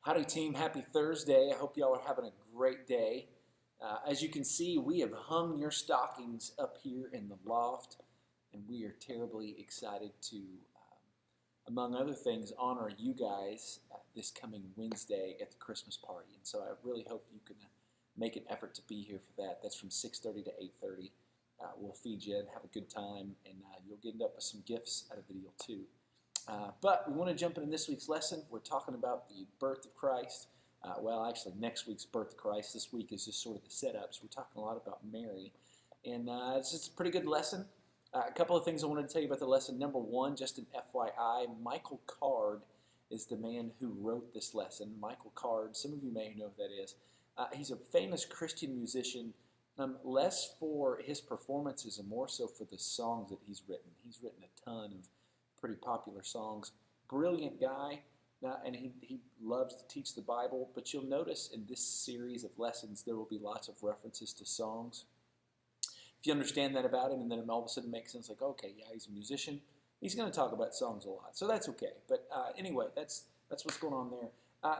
Howdy team, happy Thursday. I hope y'all are having a great day. As you can see, we have hung your stockings up here in the loft, and we are terribly excited to, among other things, honor you guys this coming Wednesday at the Christmas party. And so I really hope you can make an effort to be here for that. That's from 6:30 to 8:30. We'll feed you and have a good time, and you'll end up with some gifts out of the deal too. But we want to jump into this week's lesson. We're talking about the birth of Christ. Actually, next week's birth of Christ. This week is just sort of the setup. So we're talking a lot about Mary. And it's just a pretty good lesson. A couple of things I wanted to tell you about the lesson. Number one, just an FYI, Michael Card is the man who wrote this lesson. Michael Card, some of you may know who that is. He's a famous Christian musician, less for his performances and more so for the songs that he's written. He's written a ton of pretty popular songs. Brilliant guy, and he loves to teach the Bible, but you'll notice in this series of lessons there will be lots of references to songs. If you understand that about him, and then all of a sudden it makes sense, like, okay, yeah, he's a musician, he's going to talk about songs a lot, so that's okay. But anyway, that's what's going on there.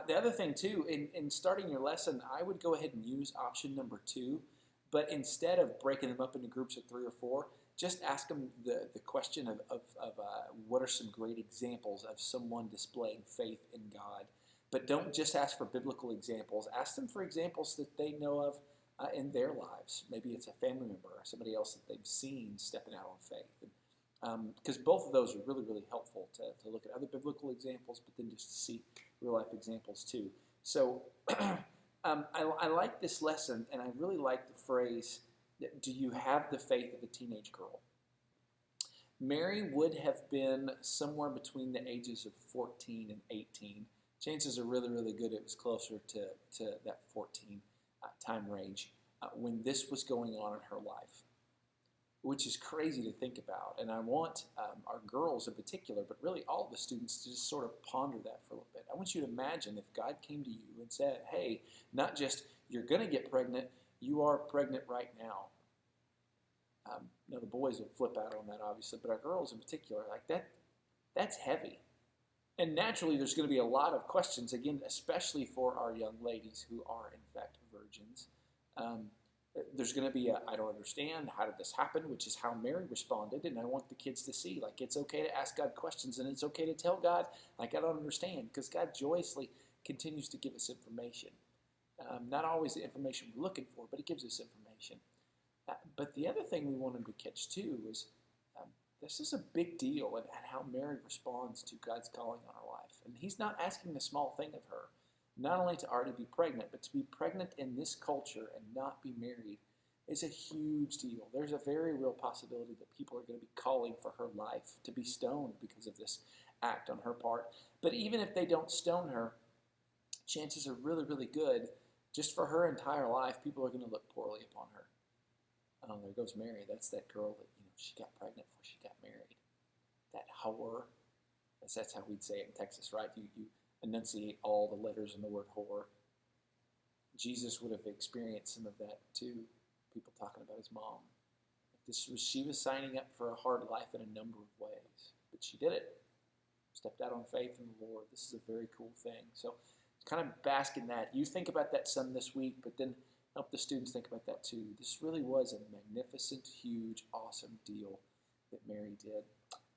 The other thing, too, in starting your lesson, I would go ahead and use option number 2, but instead of breaking them up into groups of 3 or 4, just ask them the question of what are some great examples of someone displaying faith in God. But don't just ask for biblical examples. Ask them for examples that they know of in their lives. Maybe it's a family member or somebody else that they've seen stepping out on faith. Because both of those are really, really helpful to look at other biblical examples, but then just to see real-life examples too. So I like this lesson, and I really like the phrase, do you have the faith of a teenage girl? Mary would have been somewhere between the ages of 14 and 18. Chances are really, really good it was closer to that 14 time range when this was going on in her life, which is crazy to think about. And I want our girls in particular, but really all the students, to just sort of ponder that for a little bit. I want you to imagine if God came to you and said, hey, not just you're going to get pregnant, you are pregnant right now. The boys would flip out on that, obviously, but our girls in particular, like that's heavy. And naturally, there's going to be a lot of questions, again, especially for our young ladies who are, in fact, virgins. There's going to be I don't understand, how did this happen, which is how Mary responded, and I want the kids to see, like, it's okay to ask God questions, and it's okay to tell God, like, I don't understand, because God joyously continues to give us information. Not always the information we're looking for, but He gives us information. But the other thing we want them to catch, too, is this is a big deal and how Mary responds to God's calling on her life. And He's not asking a small thing of her, not only to already be pregnant, but to be pregnant in this culture and not be married is a huge deal. There's a very real possibility that people are going to be calling for her life, to be stoned because of this act on her part. But even if they don't stone her, chances are really, really good, just for her entire life, people are going to look poorly upon her. There goes Mary. That's that girl that she got pregnant before she got married. That whore. That's how we'd say it in Texas, right? You enunciate all the letters in the word whore. Jesus would have experienced some of that too. People talking about His mom. She was signing up for a hard life in a number of ways, but she did it. Stepped out on faith in the Lord. This is a very cool thing. So kind of bask in that. You think about that some this week, but then help the students think about that too. This really was a magnificent, huge, awesome deal that Mary did.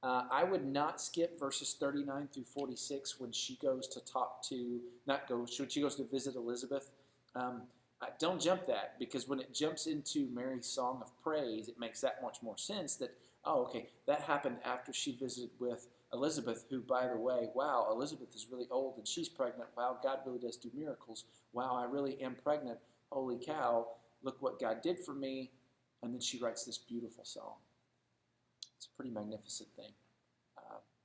I would not skip verses 39 through 46 when she goes to when she goes to visit Elizabeth. Don't jump that, because when it jumps into Mary's song of praise, it makes that much more sense that, oh, okay, that happened after she visited with Elizabeth, who, by the way, wow, Elizabeth is really old and she's pregnant. Wow, God really does do miracles. Wow, I really am pregnant. Holy cow, look what God did for me. And then she writes this beautiful song. It's a pretty magnificent thing.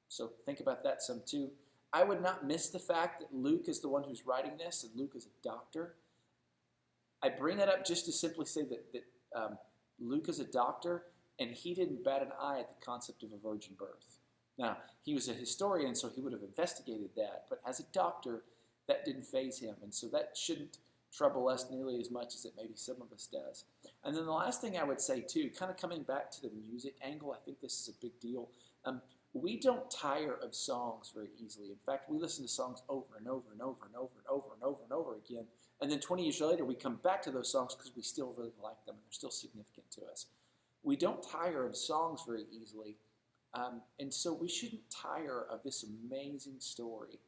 So think about that some too. I would not miss the fact that Luke is the one who's writing this, and Luke is a doctor. I bring that up just to simply say that Luke is a doctor, and he didn't bat an eye at the concept of a virgin birth. Now, he was a historian, so he would have investigated that. But as a doctor, that didn't faze him, and so that shouldn't trouble us nearly as much as it maybe some of us does. And then the last thing I would say, too, kind of coming back to the music angle, I think this is a big deal. we don't tire of songs very easily. In fact, we listen to songs over and over and over and over and over and over and over again. And then 20 years later, we come back to those songs because we still really like them and they're still significant to us. We don't tire of songs very easily. And so we shouldn't tire of this amazing story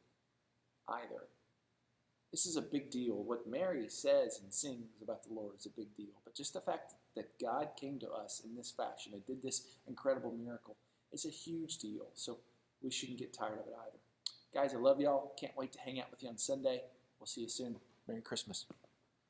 either. This is a big deal. What Mary says and sings about the Lord is a big deal. But just the fact that God came to us in this fashion and did this incredible miracle is a huge deal. So we shouldn't get tired of it either. Guys, I love y'all. Can't wait to hang out with you on Sunday. We'll see you soon. Merry Christmas.